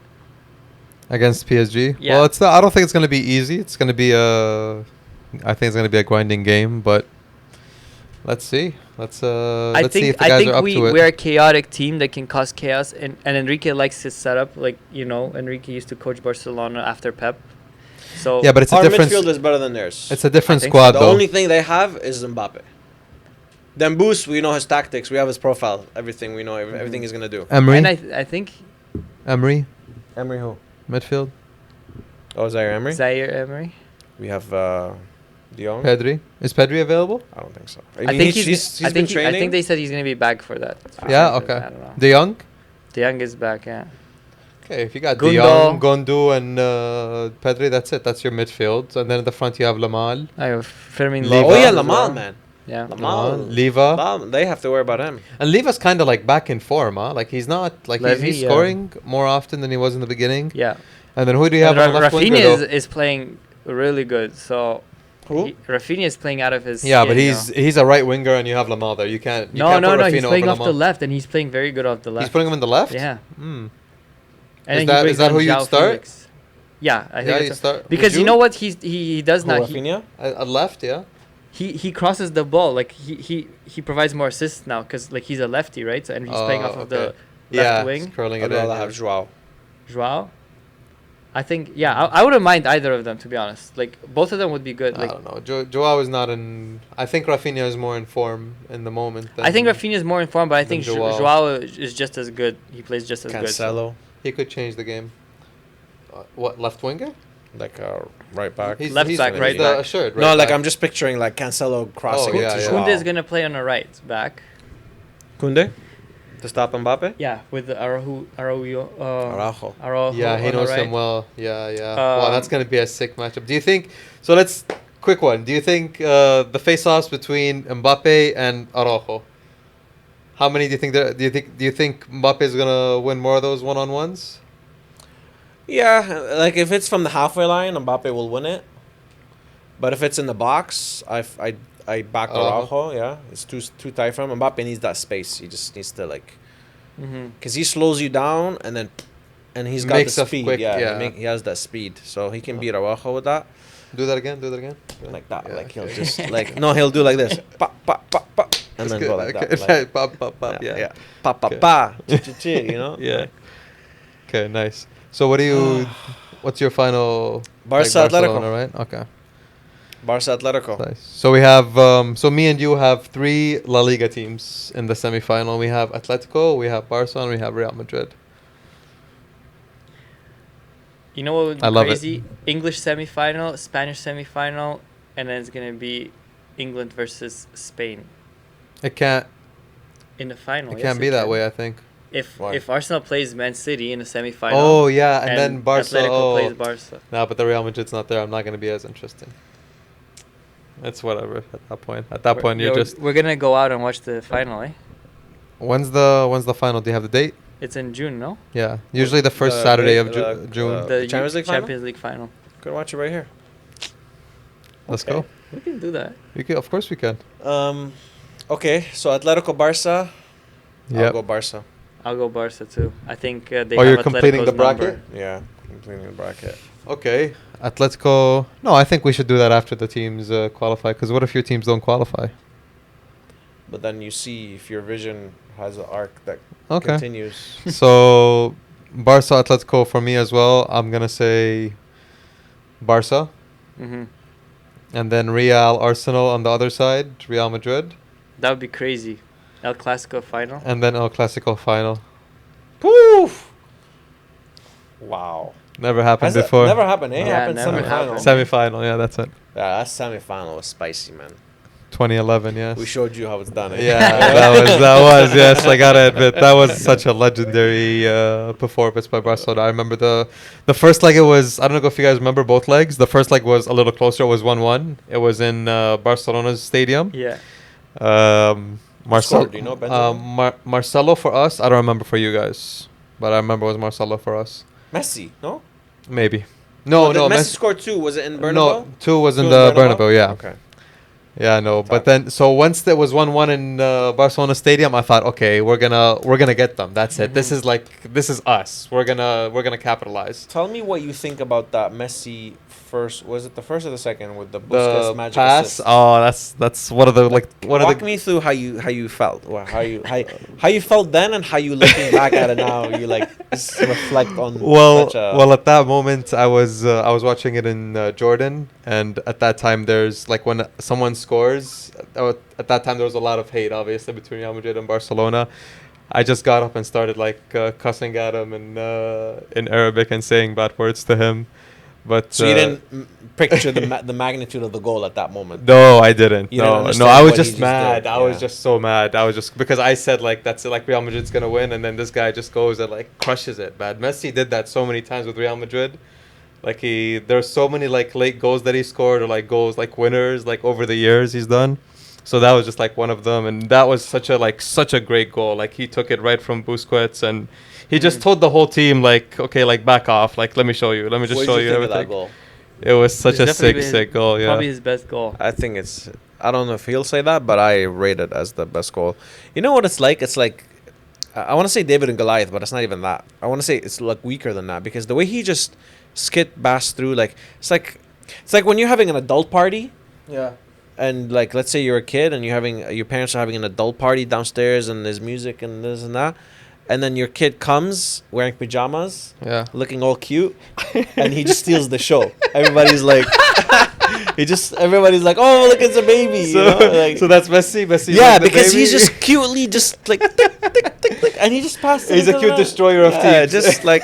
against PSG. Yeah. Well, it's not. I don't think it's gonna be easy. It's gonna be I think it's gonna be a grinding game, but let's see. Let's see if the guys are up to it. we're a chaotic team that can cause chaos, and Enrique likes his setup. Like Enrique used to coach Barcelona after Pep. So Yeah, but it's a Our different. midfield is better than theirs. It's a different I think squad, the though. only thing they have is Mbappe. Then Boost, we know his tactics. We have his profile. Everything we know. Everything he's gonna do. Emery, and I think Emery, Emery who? midfield. Oh, Zaire Emery. Zaire Emery. We have De Jong. Pedri, is Pedri available? I don't think so. I think he's I been think training. I think they said he's gonna be back for that. Yeah, I okay. don't know. De Jong. De Jong is back. Yeah. Okay, if you got Gundo. De Jong, Gondu, and Pedri, that's it. That's your midfield. And then in the front you have Lamal, I have Fermin Leva. Oh Lopez yeah, as Lamal, well. man. Yeah. Lamal. Leva. They have to worry about him. And Leva's kind of like back in form, huh? Like he's not like Levy, he's yeah. scoring more often than he was in the beginning. Yeah. And then who do you have And on the left winger? Rafinha though? is playing really good. So Who? Rafinha is playing out of his. Yeah, but skin, he's a right winger, and you have Lamal there. You can't. No, can't put no. Rafinha He's playing over off the Lamal. left, and he's playing very good off the left. He's putting him in the left. Yeah. Hmm. And Is then he that- brings is that on who you'd João start? Felix. Yeah, I think Yeah, it's you start. because would you know what he does Who, now. He, Rafinha? At left, yeah. he crosses the ball like he provides more assists now because like he's a lefty, right? So, and he's playing off of the left Yeah, wing. he's curling I'd it in. rather yeah. have Joao. Joao. I think I wouldn't mind either of them, to be honest. Like both of them would be good. I Like don't know. Joao is not in. I think Rafinha is more in form in the moment. I think Rafinha is more informed, but I think than Joao. Joao is just as good. He plays just as good. so- Cancelo, he could change the game. What left winger? like right back. Left back, right the back. assured. No, right like back. I'm just picturing like Cancelo crossing Oh, it yeah, to yeah. Joao. Koundé is gonna play on the right back. Koundé to stop Mbappe. Yeah, with the Araujo. Araujo. Araujo Yeah, he on the knows right. him well. Yeah, yeah. Wow, that's Um, gonna be a sick matchup. Do you think? So let's quick one. Do you think the face-offs between Mbappe and Araujo? How many do you think there? Do you think Mbappe is gonna win more of those one-on-ones? Yeah, like if it's from the halfway line, Mbappe will win it. But if it's in the box, I back Araujo. Yeah, it's too tight for him. Mbappe needs that space. He just needs to like, because he slows you down and he's got Makes the a speed. quick- yeah, yeah. he has that speed, so he can beat Araujo with that. Do that again. Do that again. Like that. Yeah, Like he'll okay. just like no, he'll do like this. Pop, pop, pop, pop, and That's then good. go like Okay. that. Like, Pop, pop, pop. Yeah. yeah. Pa pa Okay. pa. Chi, you know. Yeah. Okay. Nice. So what do you? What's your final? Barca Barcelona, Atletico. right? Okay. Barca Atletico. Nice. So we have. So me and you have 3 La Liga teams in the semifinal. We have Atletico, we have Barca, and we have Real Madrid. You know what would be I love it. crazy? English semifinal, Spanish semifinal, and then it's gonna be England versus Spain It can't. in the final. It Yes, can't be that can. way. I think. Why? If Arsenal plays Man City in the semifinal. Oh yeah, and then Barca. Atletico Oh, plays Barca. no, but the Real Madrid's not there. I'm not gonna be as interesting. It's whatever at that point. At that point, you're just. We're gonna go out and watch the final, eh? When's the final? Do you have the date? It's in June, no? Yeah, usually the first Saturday of June. The Champions League final? Champions League final. Could watch it right here. Let's okay. go. We can do that. Of course we can. Okay, so Atletico Barca. Yeah. I'll go Barca. I'll go Barca too. I think they Oh, have you're completing Atletico's the bracket? number. Yeah, completing the bracket. Okay. Atletico. No, I think we should do that after the teams qualify. Because what if your teams don't qualify? But then you see if your vision has an arc that Okay. continues. So, Barca Atletico for me as well. I'm gonna say Barca, Mm-hmm. and then Real Arsenal on the other side. Real Madrid, That would be crazy. El Clasico final. and then El Clasico final. Poof! Wow. Never happened Has it before. never happened, eh? Yeah, Happened never semi-final. happened. Semi-final. Yeah, that's it. Yeah, that semi-final was spicy, man. 2011. Yes. We showed you how it's done. Eh? Yeah, that was yes. I gotta admit that was such a legendary performance by Barcelona. I remember the first leg. It was, I don't know if you guys remember both legs. The first leg was a little closer. It was 1-1. It was in Barcelona's stadium. Yeah. Scored, do you know, Benzema? Marcelo for us. I don't remember for you guys, but I remember it was Marcelo for us. Messi, no? Maybe. No, Did no. Messi scored 2. Was it in Bernabeu? No, 2 was in Two the Bernabeu. Yeah. Okay. Yeah, no, but then so once there was 1-1 in Barcelona Stadium, I thought, okay, we're gonna get them. That's it. This is us. We're gonna capitalize. Tell me what you think about that Messi first. Was it the first or the second with the Busquets The magic pass. assist? Oh, that's one of the Walk me through how you felt. Well, how you felt then and how you looking back at it now. You like just reflect on. Well, at that moment I was watching it in Jordan, and at that time there's like when someone scores. At that time there was a lot of hate, obviously, between Real Madrid and Barcelona. I just got up and started like cussing at him in Arabic and saying bad words to him. But So you didn't picture the magnitude of the goal at that moment. No, I didn't. You didn't No, understand I was what he just just mad. did, I was yeah. just so mad. I was just because I said like that's it, like Real Madrid's gonna win, and then this guy just goes and like crushes it. Bad. Messi did that so many times with Real Madrid. Like there's so many like late goals that he scored or like goals like winners like over the years he's done. So that was just like one of them, and that was such a great goal. Like he took it right from Busquets, and he just told the whole team like, okay, like back off. Like let me show you. Let me just What show did you you think of everything. that goal? It was such It's a definitely sick goal. Yeah. Probably his best goal. I think it's. I don't know if he'll say that, but I rate it as the best goal. You know what it's like? It's like I want to say David and Goliath, but it's not even that. I want to say it's like weaker than that because the way he just skit bass through, like it's like when you're having an adult party. Yeah. And like let's say you're a kid and your parents are having an adult party downstairs and there's music and this and that, and then your kid comes wearing pajamas, Yeah. looking all cute, and he just steals the show. Everybody's like, everybody's like, oh look, it's a baby. So, you know? Like, so that's Messi. Messi. yeah, like the because baby? he's just cutely just like tick, tick, tick, tick, and he just passed. He's a cute destroyer of teams. Just like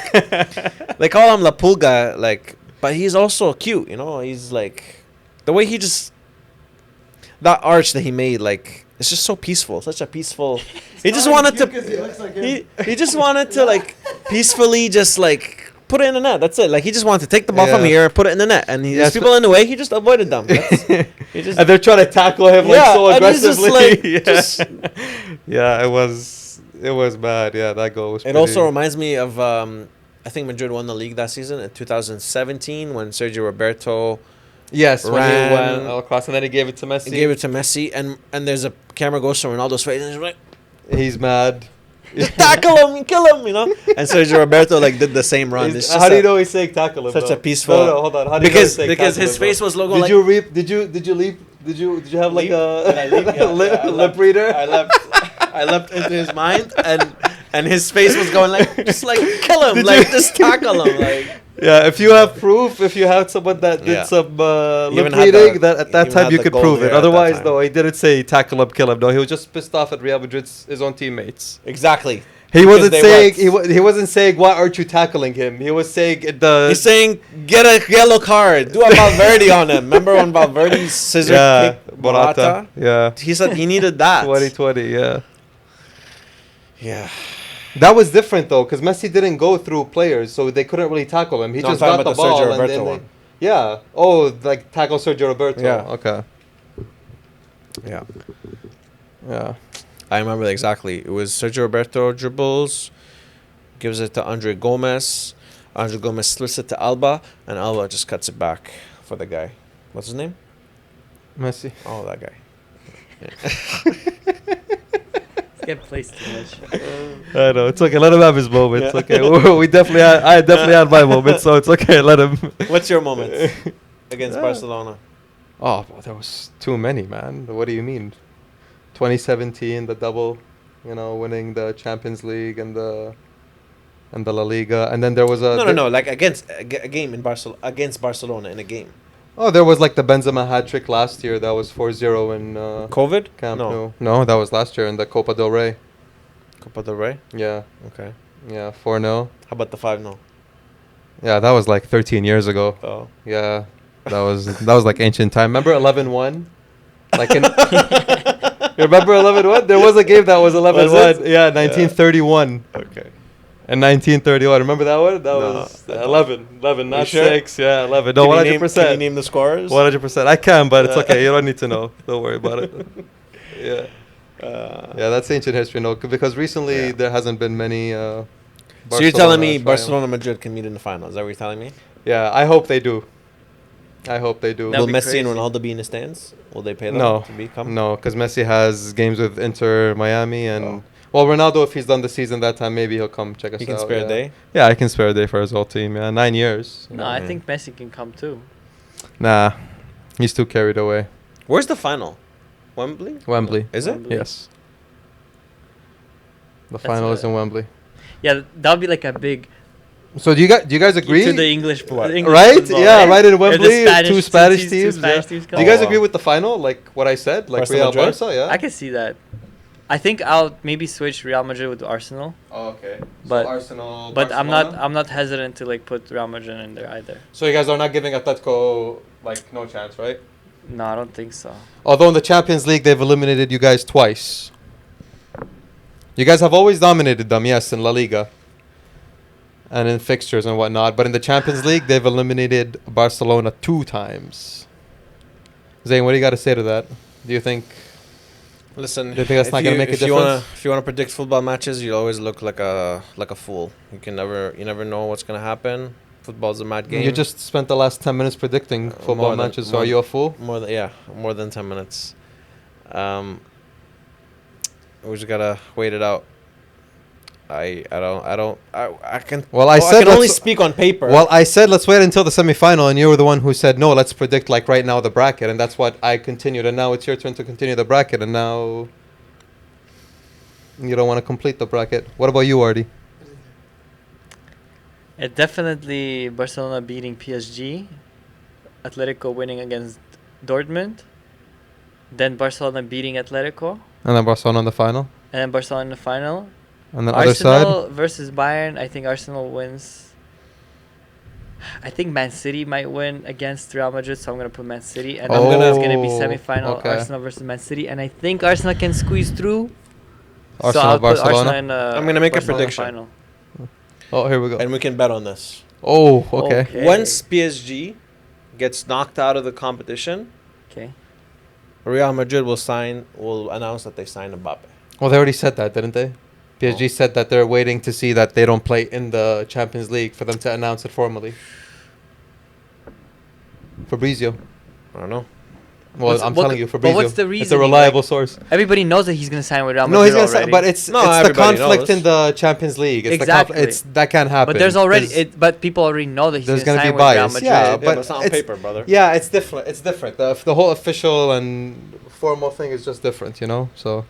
they call him La Pulga, like, but he's also cute. You know, he's like the way he just. That arch that he made, like, it's just so peaceful. Such a peaceful. He just wanted to. He just wanted to like peacefully just like put it in the net. That's it. Like he just wanted to take the ball from Yeah. here, put it in the net, and there's Yes, people in the way. He just avoided them. He just, And they're trying to tackle him like Yeah, so and he's just, aggressively. like, just- Yeah, it was bad. Yeah, that goal was. it also reminds me of I think Madrid won the league that season in 2017 when Sergio Roberto yes when he ran- went across and then he gave it to Messi. gave it to Messi, and there's a camera goes to Ronaldo's face, and he's like, He's mad. just tackle him, kill him, you know. And Sergio Roberto like did the same run. It's just How do you know he's saying tackle him? such though? a peaceful. No, hold on. How do you know he's saying Because tackle his him, face bro? was logo Did like. you reap? Did you have like Leap? Did I leap? Yeah, lip, I lip reader? I leapt into his mind, and his face was going like, just like kill him, Did like you- just tackle him, like. Yeah, if you have proof, if you had someone that did Yeah. some lip even had reading, the- that at that even time had you the could goal prove there it. at that Otherwise, time. though, he didn't say tackle him, kill him. No, he was just pissed off at Real Madrid's his own teammates. Exactly. He Because wasn't they saying were- he wasn't saying why aren't you tackling him. He was saying He's saying get a yellow card. Do a Valverde on him. Remember when Valverde scissor kicked Morata? Yeah, He said he needed that. 2020. Yeah, Yeah. that was different though, because Messi didn't go through players, so they couldn't really tackle him. He No, I'm just talking got the about the ball Sergio and Roberto then one. yeah. Oh, like tackle Sergio Roberto. Yeah. Okay. Yeah. Yeah. I remember exactly. It was Sergio Roberto dribbles, gives it to Andre Gomez. Andre Gomez splits it to Alba, and Alba just cuts it back for the guy. What's his name? Messi. Oh, that guy. Get placed too much. I know, it's okay. Let him have his moments. Yeah. Okay, I definitely had my moments, so it's okay. Let him. What's your moment against Yeah. Barcelona? Oh, well, there was too many, man. What do you mean? 2017, the double, winning the Champions League and the La Liga, and then there was a No. Like against a game in against Barcelona in a game. Oh, there was like the Benzema hat trick last year. That was 4-0 in COVID? Camp No. Nou. No, that was last year in the Copa del Rey. Copa del Rey. Yeah, Okay. yeah, 4-0. How about the 5-0? Yeah, that was like 13 years ago. Oh. Yeah, that was like ancient time. Remember 11-1? Like in You remember 11-1? There was a game that was 11-1. Was it? Yeah, 1931. Okay. In 1931. Remember that one? That No, was I don't. 11, not sure? 6. Yeah, 11. No, Can you 100%. Can you name the scorers? 100%. I can, but it's okay. You don't need to know. Don't worry about it. Yeah. Yeah, that's ancient history, no, because recently Yeah. there hasn't been many. So you're telling Barcelona me triumphs. Barcelona Madrid can meet in the final? Is that what you're telling me? Yeah, I hope they do. I hope they do. That'd Will be Messi and crazy. Ronaldo be in the stands? Will they pay them No, to become? no, because Messi has games with Inter Miami and Oh. well, Ronaldo, if he's done the season that time, maybe he'll come check us out. He can spare yeah. a day. Yeah, I can spare a day for his whole team. Yeah, 9 years. No, I Yeah. think Messi can come too. Nah, he's too carried away. Where's the final? Wembley? Wembley. Is it? Wembley. Yes. The That's final is a- in Wembley. Yeah, that would be like a big So do you guys agree? to the English, What? English Right? football, Yeah, right? right in If the Wembley, two Spanish teams. Two Spanish Yeah. teams Do come. you guys Oh, agree wow. with the final? Like what I said? Like Barca Real Madrid? Barca, yeah? I can see that. I think I'll maybe switch Real Madrid with Arsenal, Oh, okay. But- Arsenal, but I'm not hesitant to like put Real Madrid in there either. So you guys are not giving Atletico like no chance, right? No, I don't think so. Although in the Champions League they've eliminated you guys twice. You guys have always dominated them, yes, in La Liga. And in fixtures and whatnot. But in the Champions League they've eliminated Barcelona 2 times. Zayn, what do you got to say to that? Do you think Listen, Do you think that's if not gonna you- make a if you wanna difference? if you wanna predict football matches, you always look like a fool. You never know what's gonna happen. Football's a mad game. you just spent the last 10 minutes predicting football more than- matches, so more are you a fool? more than 10 minutes. We just gotta wait it out. I can. Well, I I said can only let's- speak on paper. Well, I said let's wait until the semifinal, and you were the one who said no. Let's predict like right now the bracket, and that's what I continued. And now it's your turn to continue the bracket, and now you don't want to complete the bracket. What about you, Artie? It definitely Barcelona beating PSG, Atletico winning against Dortmund, then Barcelona beating Atletico, And then Barcelona in the final, and then Barcelona in the final. and then other side. Arsenal versus Bayern. I think Arsenal wins. I think Man City might win against Real Madrid, so I'm gonna put Man City, and it's gonna be Oh, semi-final okay. Arsenal versus Man City, and I think Arsenal can squeeze through. Arsenal, so I'll put Barcelona. Arsenal in, I'm gonna make a Barcelona prediction. Final. Oh, here we go. and we can bet on this. Oh, okay. Okay. Once PSG gets knocked out of the competition, Okay. Real Madrid will announce that they signed Mbappe. Well, they already said that, didn't they? PSG Oh. said that they're waiting to see that they don't play in the Champions League for them to announce it formally. Fabrizio. I don't know. Well, I'm telling you, but Fabrizio. what's the It's a reasoning, reliable like- source. Everybody knows that he's gonna sign with Real Madrid No, he's gonna say, already. but it's No, it's the everybody conflict knows. in the Champions League. It's Exactly. it's that can't happen. But there's already 'cause- but people already know that he's there's gonna gonna sign be with Real bias, Madrid. yeah, Yeah, but it's not on it's- paper, brother. Yeah, it's different. It's different. The whole official and formal thing is just different, you know. So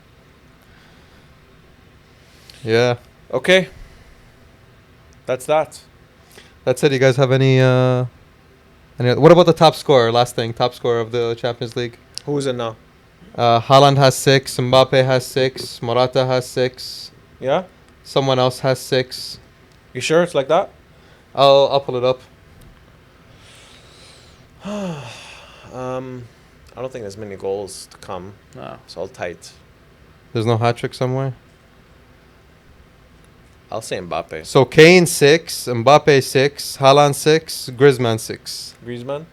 yeah, Okay. That's that. that's it. You guys have any? What about the top scorer? Last thing, top scorer of the Champions League. Who is it now? Haaland has 6. Mbappe has 6. Morata has 6. Yeah? Someone else has 6. You sure it's like that? I'll pull it up. I don't think there's many goals to come. No. It's all tight. There's no hat trick somewhere. I'll say Mbappe. So Kane 6, Mbappe 6, Haaland 6, Griezmann 6. Griezmann?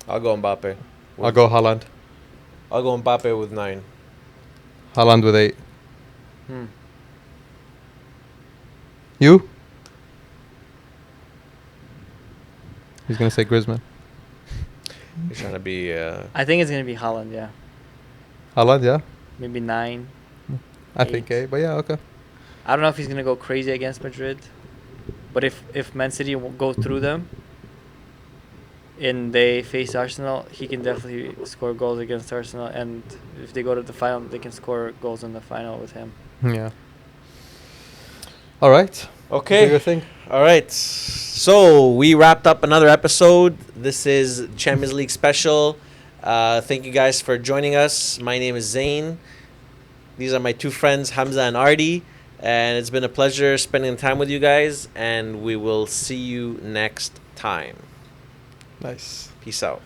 I'll go Mbappe. I'll go Haaland. I'll go Mbappe with 9. Haaland with 8. Hmm. You? He's gonna say Griezmann. You're trying to be. I think it's gonna be Haaland. Yeah, Haaland, yeah. maybe 9. I think 8, but yeah, okay. I don't know if he's gonna go crazy against Madrid, but if Man City go through them, and they face Arsenal, he can definitely score goals against Arsenal. And if they go to the final, they can score goals in the final with him. Yeah. All right. Do Okay. your thing. All right. So we wrapped up another episode. This is Champions League special. Thank you guys for joining us. My name is Zain. These are my two friends, Hamza and Ardi. And it's been a pleasure spending time with you guys. And we will see you next time. Nice. Peace out.